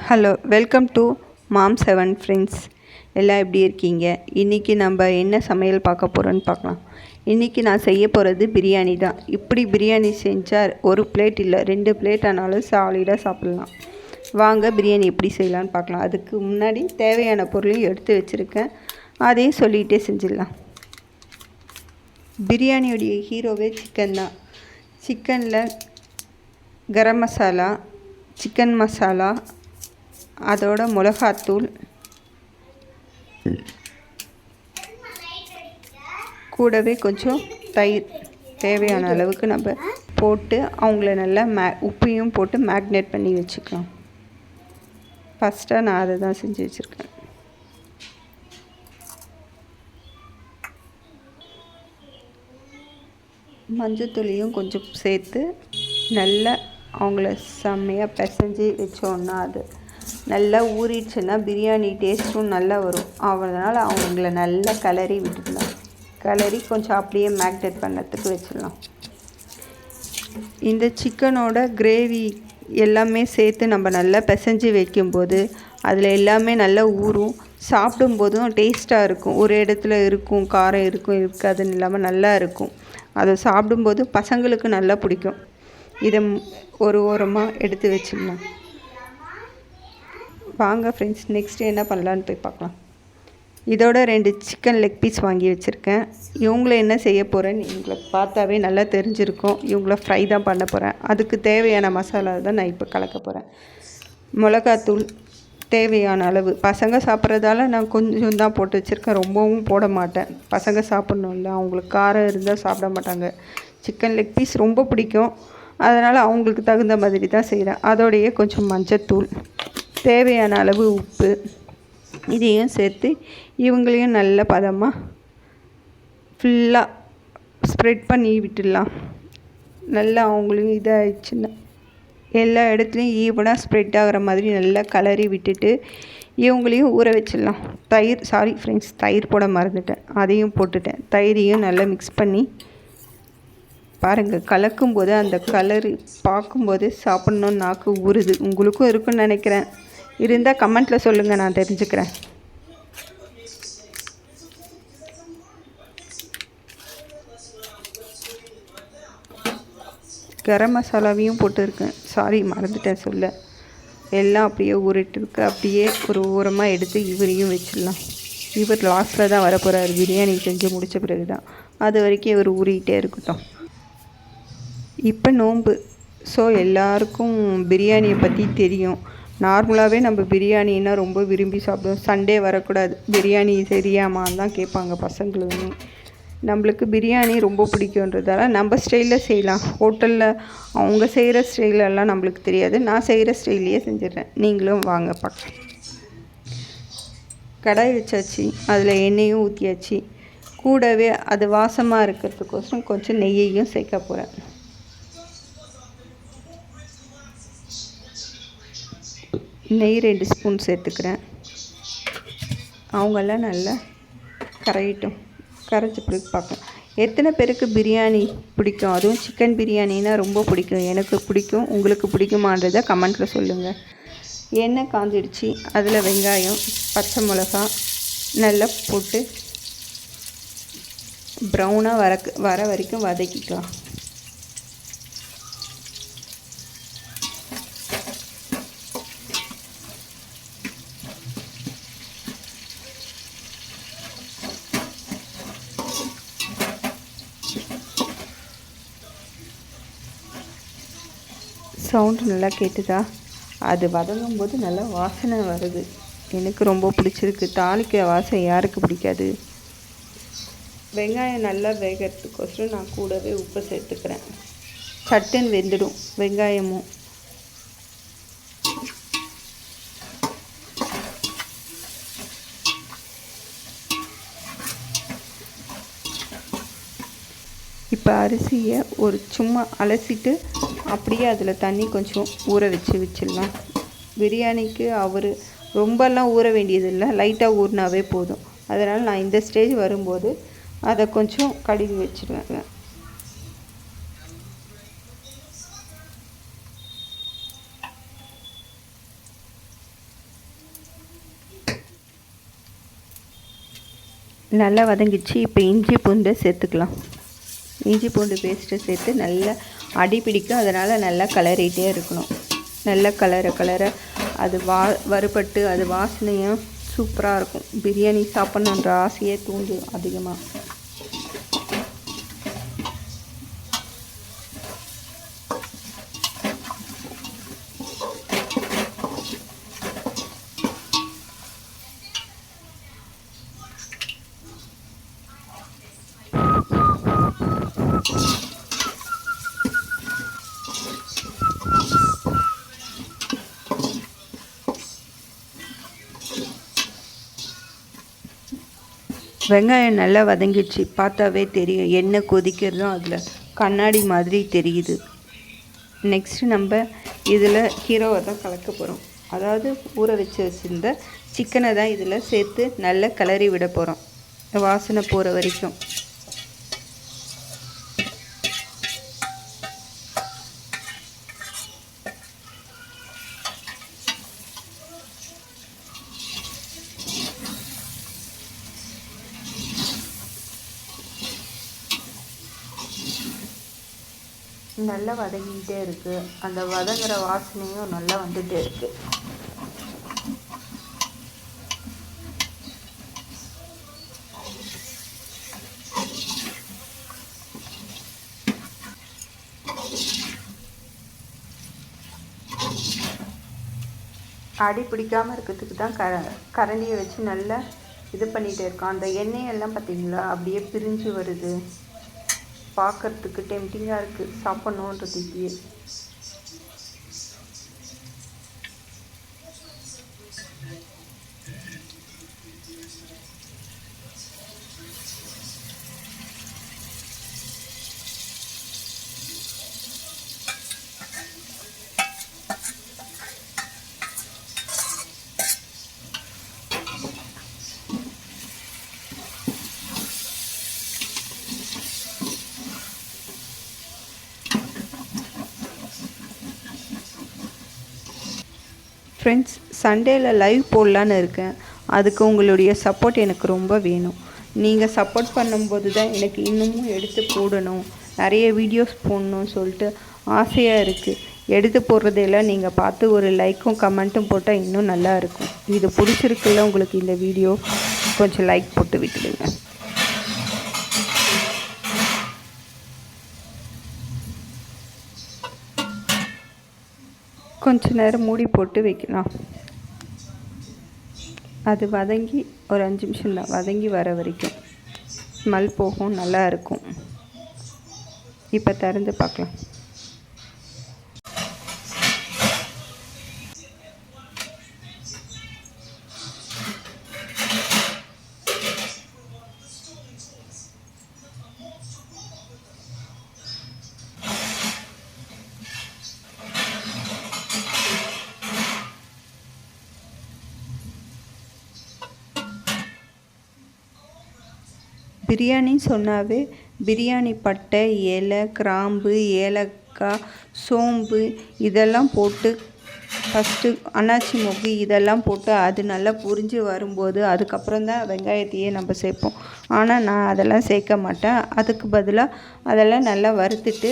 Hello, welcome to mom 7 friends. எல்லாம் எப்படி இருக்கீங்க? இன்றைக்கி நம்ம என்ன சமையல் பார்க்க போகிறோன்னு பார்க்கலாம். இன்றைக்கி நான் செய்ய போகிறது பிரியாணி தான். இப்படி பிரியாணி செஞ்சால் ஒரு பிளேட் இல்லை 2 பிளேட் ஆனாலும் சாலிடாக சாப்பிட்லாம். வாங்க பிரியாணி எப்படி செய்யலான்னு பார்க்கலாம். அதுக்கு முன்னாடி தேவையான பொருளையும் எடுத்து வச்சுருக்கேன், அதையும் சொல்லிகிட்டே செஞ்சிடலாம். பிரியாணியோடைய ஹீரோவே சிக்கன் தான். சிக்கனில் கரம் மசாலா, சிக்கன் மசாலா, அதோட மிளகாத்தூள், கூடவே கொஞ்சம் தயிர் தேவையான அளவுக்கு நம்ம போட்டு அவங்கள நல்லா உப்பையும் போட்டு மேக்னேட் பண்ணி வச்சுக்கலாம். ஃபஸ்ட்டாக நான் அதை தான் செஞ்சு வச்சுருக்கேன். மஞ்சத்தூளையும் கொஞ்சம் சேர்த்து நல்லா அவங்கள செம்மையாக பிசைஞ்சு வச்சோன்னா அது நல்லா ஊறிடுச்சுன்னா பிரியாணி டேஸ்ட்டும் நல்லா வரும். அதனால் அவங்கள நல்லா கிளறி விட்டுடலாம். கிளறி கொஞ்சம் அப்படியே மேக்னேட் பண்ணத்துக்கு வச்சிடலாம். இந்த சிக்கனோட கிரேவி எல்லாமே சேர்த்து நம்ம நல்லா பிசைஞ்சு வைக்கும்போது அதில் எல்லாமே நல்லா ஊறும். சாப்பிடும்போதும் டேஸ்ட்டாக இருக்கும். ஒரு இடத்துல இருக்கும், காரம் இருக்கும், இருக்காதுன்னு இல்லாமல் நல்லா இருக்கும். அதை சாப்பிடும்போது பசங்களுக்கு நல்லா பிடிக்கும். இதை ஒரு ஓரமாக எடுத்து வச்சிடலாம். வாங்க ஃப்ரெண்ட்ஸ், நெக்ஸ்ட்டு என்ன பண்ணலான்னு போய் பார்க்கலாம். இதோட 2 சிக்கன் லெக் பீஸ் வாங்கி வச்சுருக்கேன். இவங்கள என்ன செய்ய போகிறேன்னு இவங்களை பார்த்தாவே நல்லா தெரிஞ்சிருக்கும். இவங்கள ஃப்ரை தான் பண்ண போகிறேன். அதுக்கு தேவையான மசாலா தான் நான் இப்போ கலக்க போகிறேன். மிளகாத்தூள் தேவையான அளவு. பசங்க சாப்பிட்றதால நான் கொஞ்சம் தான் போட்டு வச்சுருக்கேன், ரொம்பவும் போட மாட்டேன். பசங்க சாப்பிட்ணும்ல, அவங்களுக்கு காரம் இருந்தால் சாப்பிட மாட்டாங்க. சிக்கன் லெக் பீஸ் ரொம்ப பிடிக்கும், அதனால் அவங்களுக்கு தகுந்த மாதிரி தான் செய்கிறேன். அதோடையே கொஞ்சம் மஞ்சத்தூள், தேவையான அளவு உப்பு, இதையும் சேர்த்து இவங்களையும் நல்ல பதமாக ஃபுல்லாக ஸ்ப்ரெட் பண்ணி விட்டுடலாம். நல்லா அவங்களையும் இதாகிடுச்சுன்னா எல்லா இடத்துலையும் ஈவனாக ஸ்ப்ரெட் ஆகிற மாதிரி நல்லா கலரி விட்டுட்டு இவங்களையும் ஊற வச்சிடலாம். தயிர் போட மறந்துட்டேன், அதையும் போட்டுட்டேன். தயிரையும் நல்லா மிக்ஸ் பண்ணி பாருங்கள், கலக்கும்போது அந்த கலரு பார்க்கும்போது சாப்பிட்ணுன்னு நாக்கு ஊறுது. உங்களுக்கும் இருக்குன்னு நினைக்கிறேன். இருந்தால் கமெண்ட்டில் சொல்லுங்கள், நான் தெரிஞ்சுக்கிறேன். கரம் மசாலாவையும் போட்டுருக்கேன், மறந்துட்டேன் சொல்ல. எல்லாம் அப்படியே ஊறிட்டுருக்கு. அப்படியே ஒரு ஓரமாக எடுத்து இவரையும் வச்சிடலாம். இவர் லாஸ்ட்டில் தான் வரப்போகிறார், பிரியாணி செஞ்சு முடித்த பிறகு தான். அது வரைக்கும் இவர் ஊறிக்கிட்டே இருக்கட்டும். இப்போ நோன்பு, ஸோ எல்லாருக்கும் பிரியாணியை பற்றி தெரியும். நார்மலாகவே நம்ம பிரியாணின்னா ரொம்ப விரும்பி சாப்பிடுவோம். சண்டே வரக்கூடாது, பிரியாணி சரியாமான்னு தான் கேட்பாங்க பசங்களுமே. நம்மளுக்கு பிரியாணி ரொம்ப பிடிக்குன்றதால நம்ம ஸ்டைலில் செய்யலாம். ஹோட்டலில் அவங்க செய்கிற ஸ்டைலெல்லாம் நம்மளுக்கு தெரியாது. நான் செய்கிற ஸ்டைல்லையே செஞ்சிடுறேன். நீங்களும் வாங்க பார்க்கலாம். கடாய் வச்சாச்சு, அதில் எண்ணெயும் ஊற்றியாச்சு. கூடவே அது வாசமாக இருக்கிறதுக்கோசரம் கொஞ்சம் நெய்யையும் சேர்க்க போகிறேன். நெய் 2 ஸ்பூன் சேர்த்துக்கிறேன். அவங்கெல்லாம் நல்லா கரையிட்டும். கரைச்சி பிடிக்க பார்க்க எத்தனை பேருக்கு பிரியாணி பிடிக்கும், அதுவும் சிக்கன் பிரியாணின்னா ரொம்ப பிடிக்கும். எனக்கு பிடிக்கும், உங்களுக்கு பிடிக்குமான்றதை கமெண்ட்டில் சொல்லுங்கள். எண்ணெய் காஞ்சிடுச்சு, அதில் வெங்காயம், பச்சை மிளகா நல்லா போட்டு ப்ரௌனாக வர வரைக்கும் வதக்கிக்கலாம். சவுண்டு நல்லா கேட்டுதா? அது வதங்கும்போது நல்லா வாசனை வருது. எனக்கு ரொம்ப பிடிச்சிருக்கு. தாளிக்கிற வாசனை யாருக்கு பிடிக்காது? வெங்காயம் நல்லா வேகிறதுக்கோசரம் நான் கூடவே உப்பு சேர்த்துக்கிறேன். சட்டுன்னு வெந்துடும் வெங்காயமும். இப்போ அரிசியை ஒரு சும்மா அலசிட்டு அப்படியே அதில் தண்ணி கொஞ்சம் ஊற வச்சிடலாம். பிரியாணிக்கு ரொம்பலாம் ஊற வேண்டியதில்லை, லைட்டாக ஊறினாவே போதும். அதனால் நான் இந்த ஸ்டேஜ் வரும்போது அதை கொஞ்சம் கழுவி வச்சுருவேன். நல்லா வதங்கிடுச்சு. இப்போ இஞ்சி பூண்டு சேர்த்துக்கலாம். இஞ்சி பூண்டு பேஸ்ட்டு சேர்த்து நல்லா அடி பிடிக்கும், அதனால் நல்லா கிளறிட்டே இருக்கணும். நல்லா கலர அது வறுபட்டு அது வாசனையும் சூப்பராக இருக்கும். பிரியாணி சாப்பிட்ணுன்ற ஆசையே தூண்டும் அதிகமாக. வெங்காயம் நல்லா வதங்கிடுச்சு. பார்த்தாவே தெரியும், எண்ணெய் கொதிக்கிறதும் அதில் கண்ணாடி மாதிரி தெரியுது. நெக்ஸ்ட்டு நம்ம இதில் ஹீரோவை தான் கலக்க போகிறோம். அதாவது ஊற வச்சுருந்த சிக்கனை தான் இதில் சேர்த்து நல்லா கிளறி விட போகிறோம், வாசனை போகிற வரைக்கும். நல்லா வதங்கிக்கிட்டே இருக்குது. அந்த வதங்குற வாசனையும் நல்லா வந்துகிட்டே இருக்குது. அடி பிடிக்காமல் இருக்கிறதுக்கு தான் கரண்டியை வச்சு நல்லா இது பண்ணிகிட்டே இருக்கோம். அந்த எண்ணெயெல்லாம் பார்த்திங்களா அப்படியே பிரிஞ்சு வருது. பார்க்குறதுக்கு டெம்டிங்காக இருக்குது, சாப்பிட்ணுன்றதுக்கு. ஃப்ரெண்ட்ஸ், சண்டேயில் லைவ் போடலான்னு இருக்கேன். அதுக்கு உங்களுடைய சப்போர்ட் எனக்கு ரொம்ப வேணும். நீங்கள் சப்போர்ட் பண்ணும்போது தான் எனக்கு இன்னமும் எடுத்து போடணும், நிறைய வீடியோஸ் போடணும்னு சொல்லிட்டு ஆசையாக இருக்குது. எடுத்து போடுறதெல்லாம் நீங்கள் பார்த்து ஒரு லைக்கும் கமெண்ட்டும் போட்டால் இன்னும் நல்லா இருக்கும். இது பிடிச்சிருக்குல்ல உங்களுக்கு இந்த வீடியோ, கொஞ்சம் லைக் போட்டு விட்டுடுங்க. கொஞ்ச நேரம் மூடி போட்டு வைக்கலாம். அது வதங்கி ஒரு 5 நிமிஷம் தான், வதங்கி வர வரைக்கும் ஸ்மெல் போகும், நல்லா இருக்கும். இப்போ திறந்து பார்க்கலாம். பிரியாணின்னு சொன்னாவே பிரியாணி பட்டை, இலை, கிராம்பு, ஏலக்காய், சோம்பு இதெல்லாம் போட்டு ஃபஸ்ட்டு அன்னாச்சி மொக்கு இதெல்லாம் போட்டு அது நல்லா புரிஞ்சு வரும்போது அதுக்கப்புறம் தான் வெங்காயத்தையே நம்ம சேர்ப்போம். ஆனால் நான் அதெல்லாம் சேர்க்க மாட்டேன். அதுக்கு பதிலாக அதெல்லாம் நல்லா வறுத்துட்டு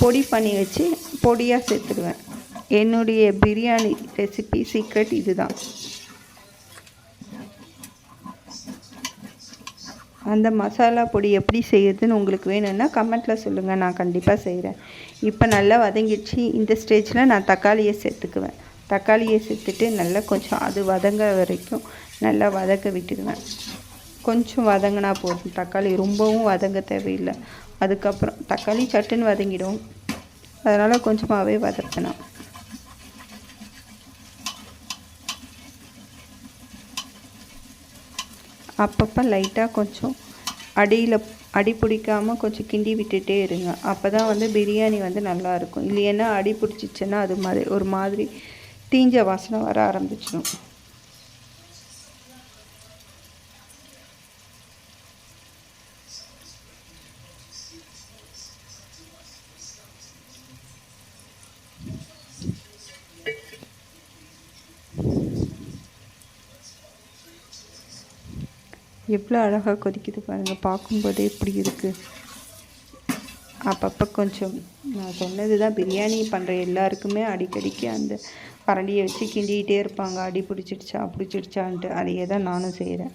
பொடி பண்ணி வச்சு பொடியாக சேர்த்துடுவேன். என்னுடைய பிரியாணி ரெசிபி சீக்ரெட் இதுதான். அந்த மசாலா பொடி எப்படி செய்யுதுன்னு உங்களுக்கு வேணும்னா கமெண்ட்டில் சொல்லுங்கள், நான் கண்டிப்பாக செய்கிறேன். இப்போ நல்லா வதங்கிடுச்சு. இந்த ஸ்டேஜில் நான் தக்காளியை சேர்த்துக்குவேன். தக்காளியை சேர்த்துட்டு நல்லா கொஞ்சம் அது வதங்க வரைக்கும் நல்லா வதக்க விட்டுடுவேன். கொஞ்சம் வதங்கினா போதும், தக்காளி ரொம்பவும் வதங்க தேவையில்லை. அதுக்கப்புறம் தக்காளி சட்டுன்னு வதங்கிடும், அதனால் கொஞ்சமாகவே வதக்கணும். அப்பப்போ லைட்டாக கொஞ்சம் அடி பிடிக்காமல் கொஞ்சம் கிண்டி விட்டுட்டே இருங்க. அப்போ தான் வந்து பிரியாணி வந்து நல்லாயிருக்கும். இல்லைன்னா அடி பிடிச்சிச்சின்னா அது மாதிரி ஒரு மாதிரி தீஞ்ச வாசனை வர ஆரம்பிச்சிடும். எவ்வளோ அழகாக கொதிக்குது பாருங்கள், பார்க்கும்போதே இப்படி இருக்குது. அப்பப்போ கொஞ்சம் நான் சொன்னது தான், பிரியாணி பண்ணுற எல்லாருக்குமே அடிக்கடிக்கு அந்த கரண்டியை வச்சு கிண்டிகிட்டே இருப்பாங்க, அடி பிடிச்சிடுச்சான்ட்டு. அதையே தான் நானும் செய்கிறேன்.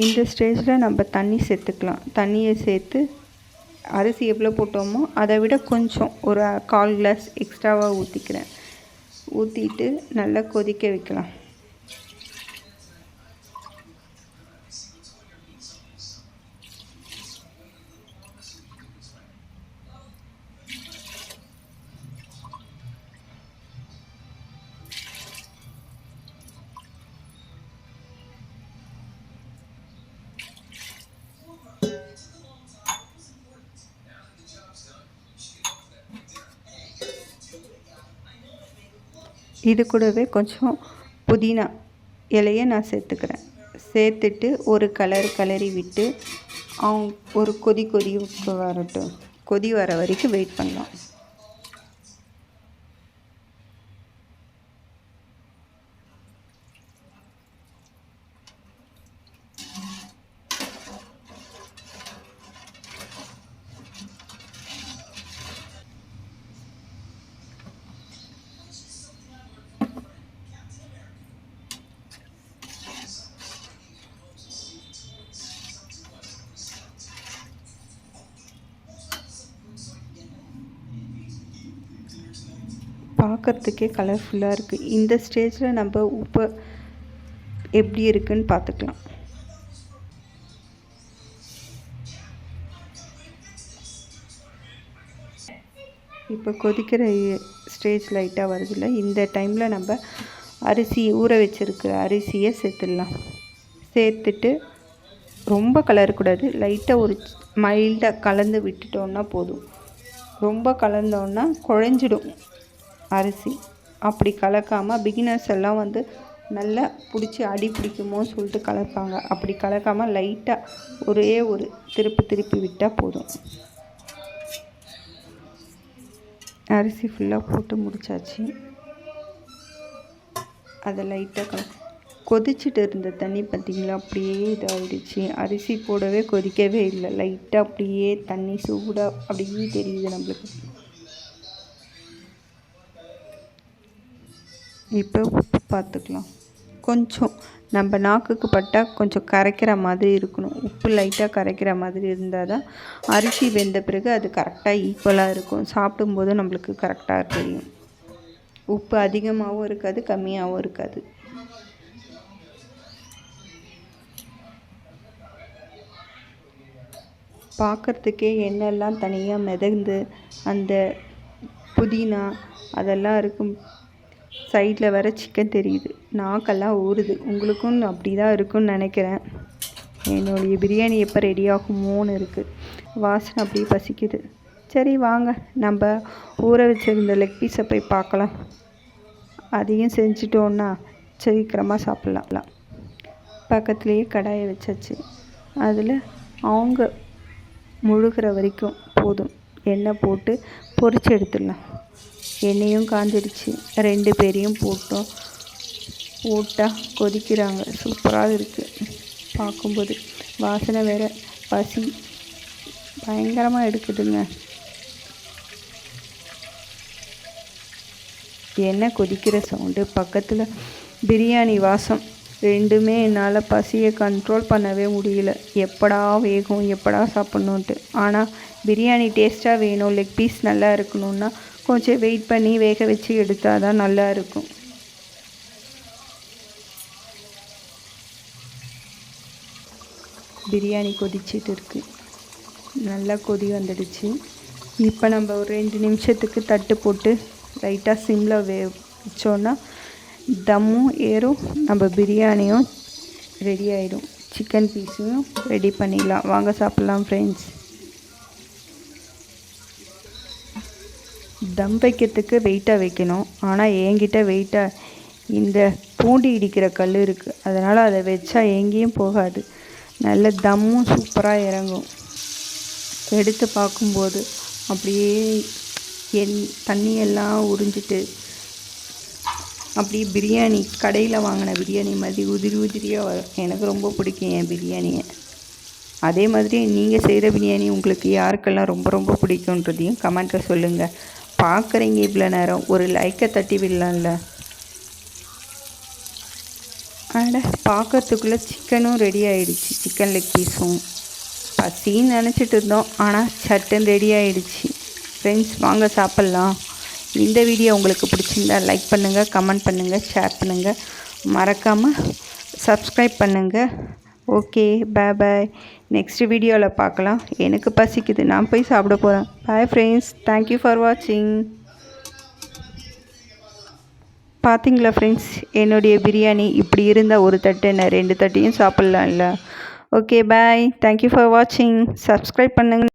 இந்த ஸ்டேஜில் நம்ம தண்ணி சேர்த்துக்கலாம். தண்ணியை சேர்த்து அரிசி எவ்வளோ போட்டோமோ அதை விட கொஞ்சம் ஒரு 1/4 கிளாஸ் எக்ஸ்ட்ராவாக ஊற்றிக்கிறேன். ஊற்றிட்டு நல்லா கொதிக்க வைக்கலாம். இது கூடவே கொஞ்சம் புதினா இலையை நான் சேர்த்துக்கிறேன். சேர்த்துட்டு ஒரு கிளறி விட்டு ஒரு கொதி வரட்டும். கொதி வர வரைக்கும் வெயிட் பண்ணலாம். பார்க்குறதுக்கே கலர்ஃபுல்லாக இருக்குது. இந்த ஸ்டேஜில் நம்ம உப்பு எப்படி இருக்குன்னு பார்த்துக்கலாம். இப்போ கொதிக்கிற ஸ்டேஜ் லைட்டாக வருதில்ல, இந்த டைமில் நம்ம ஊற வச்சுருக்கிற அரிசியை சேர்த்துடலாம். சேர்த்துட்டு ரொம்ப கலரக்கூடாது, லைட்டாக ஒரு மைல்டாக கலந்து விட்டுட்டோன்னா போதும். ரொம்ப கலந்தோன்னா குழஞ்சிடும் அரிசி. அப்படி கலக்காமல் பிகினர்ஸ் எல்லாம் நல்லா பிடிச்சி அடி பிடிக்குமோன்னு சொல்லிட்டு கலப்பாங்க. அப்படி கலக்காமல் லைட்டாக ஒரே ஒரு திருப்பி விட்டால் போதும். அரிசி ஃபுல்லாக போட்டு முடிச்சாச்சு. அதை லைட்டாக கொதிச்சுட்டு இருந்த தண்ணி பார்த்திங்களா, அப்படியே இதாகிடுச்சு. அரிசி போடவே கொதிக்கவே இல்லை, லைட்டாக அப்படியே தண்ணி சூடாக அப்படியே தெரியுது நம்மளுக்கு. இப்போ உப்பு பார்த்துக்கலாம். கொஞ்சம் நம்ம நாக்குக்கு பட்டால் கொஞ்சம் கரைக்கிற மாதிரி இருக்கணும். உப்பு லைட்டாக கரைக்கிற மாதிரி இருந்தால் தான் அரிசி வெந்த பிறகு அது கரெக்டாக ஈக்குவலாக இருக்கும். சாப்பிடும்போது நம்மளுக்கு கரெக்டாக தெரியும். உப்பு அதிகமாகவும் இருக்காது, கம்மியாகவும் இருக்காது. பார்க்குறதுக்கே எண்ணெயெல்லாம் தனியாக மிதந்து அந்த புதினா அதெல்லாம் இருக்கும். சைடில் வேறு சிக்கன் தெரியுது, நாக்கெல்லாம் ஊறுது. உங்களுக்கும் அப்படி தான் இருக்குன்னு நினைக்கிறேன். என்னுடைய பிரியாணி எப்போ ரெடி ஆகுமோன்னு இருக்குது. வாசனை அப்படியே பசிக்குது. சரி வாங்க, நம்ம ஊற வச்சுருந்த லெக் பீஸை போய் பார்க்கலாம். அதையும் செஞ்சுட்டோன்னா சீக்கிரமாக சாப்பிட்லாம். பக்கத்துலேயே கடாயை வச்சாச்சு. அதில் அவங்க முழுகிற வரைக்கும் போதும் எண்ணெய் போட்டு பொரிச்சு எடுத்துடலாம். எண்ணெயும் காஞ்சிடுச்சு. 2 பேரையும் போட்டால் கொதிக்கிறாங்க. சூப்பராக இருக்குது பார்க்கும்போது. வாசனை வேறு, பசி பயங்கரமாக எடுக்குதுங்க. எண்ணெய் கொதிக்கிற சவுண்டு, பக்கத்தில் பிரியாணி வாசம், ரெண்டுமே என்னால் பசியை கண்ட்ரோல் பண்ணவே முடியல. எப்படா வேகும், எப்படா சாப்பிட்ணுன்ட்டு. ஆனால் பிரியாணி டேஸ்ட்டாக வேணும், லெக் பீஸ் நல்லா இருக்கணுன்னா கொஞ்சம் வெயிட் பண்ணி வேக வச்சு எடுத்தால் தான் நல்லா இருக்கும். பிரியாணி கொதிச்சிட்டு இருக்குது, நல்லா கொதி வந்துடுச்சு. இப்போ நம்ம ஒரு 2 நிமிஷத்துக்கு தட்டு போட்டு லைட்டாக சிம்மில் வச்சோன்னா தம்மும் ஏறும், நம்ம பிரியாணியும் ரெடி ஆகிடும். சிக்கன் பீஸையும் ரெடி பண்ணிடலாம். வாங்க சாப்பிட்லாம் ஃப்ரெண்ட்ஸ். தம் வைக்கிறதுக்கு வெயிட்டாக வைக்கணும். ஆனால் என்கிட்ட வெயிட்டாக இந்த பூண்டி இடிக்கிற கல் இருக்குது, அதனால் அதை வச்சா எங்கேயும் போகாது. நல்ல தம்மும் சூப்பராக இறங்கும். எடுத்து பார்க்கும்போது அப்படியே தண்ணியெல்லாம் உறிஞ்சிட்டு அப்படியே பிரியாணி கடையில் வாங்கின பிரியாணி மாதிரி உதிரி உதிரியாக வரும். எனக்கு ரொம்ப பிடிக்கும் என் பிரியாணியை. அதே மாதிரி நீங்கள் செய்கிற பிரியாணி உங்களுக்கு யாருக்கெல்லாம் ரொம்ப ரொம்ப பிடிக்குன்றதையும் கமெண்ட்டில் சொல்லுங்கள். பார்க்குறீங்க இவ்வளோ நேரம், ஒரு லைக்கை தட்டி விடலாம்ல. பார்க்கறதுக்குள்ளே சிக்கனும் ரெடி ஆகிடுச்சு. சிக்கன் லெக் பீஸும் பசின்னு நினச்சிட்டு இருந்தோம், ஆனால் சட்டன் ரெடி ஆகிடுச்சு. ஃப்ரெண்ட்ஸ் வாங்க சாப்பிட்லாம். இந்த வீடியோ உங்களுக்கு பிடிச்சிருந்தா லைக் பண்ணுங்கள், கமெண்ட் பண்ணுங்கள், ஷேர் பண்ணுங்கள், மறக்காமல் சப்ஸ்கிரைப் பண்ணுங்கள். ஓகே, பாய் பாய். நெக்ஸ்ட் வீடியோவில் பார்க்கலாம். எனக்கு பசிக்குது, நான் போய் சாப்பிட போகிறேன். பாய் ஃப்ரெண்ட்ஸ், தேங்க்யூ ஃபார் வாட்சிங். பார்த்தீங்களா ஃப்ரெண்ட்ஸ், என்னுடைய பிரியாணி இப்படி இருந்தால் ஒரு தட்டு என்ன 2 தட்டையும் சாப்பிட்லாம்ல. ஓகே பாய், தேங்க்யூ ஃபார் வாட்சிங். சப்ஸ்கிரைப் பண்ணுங்கள்.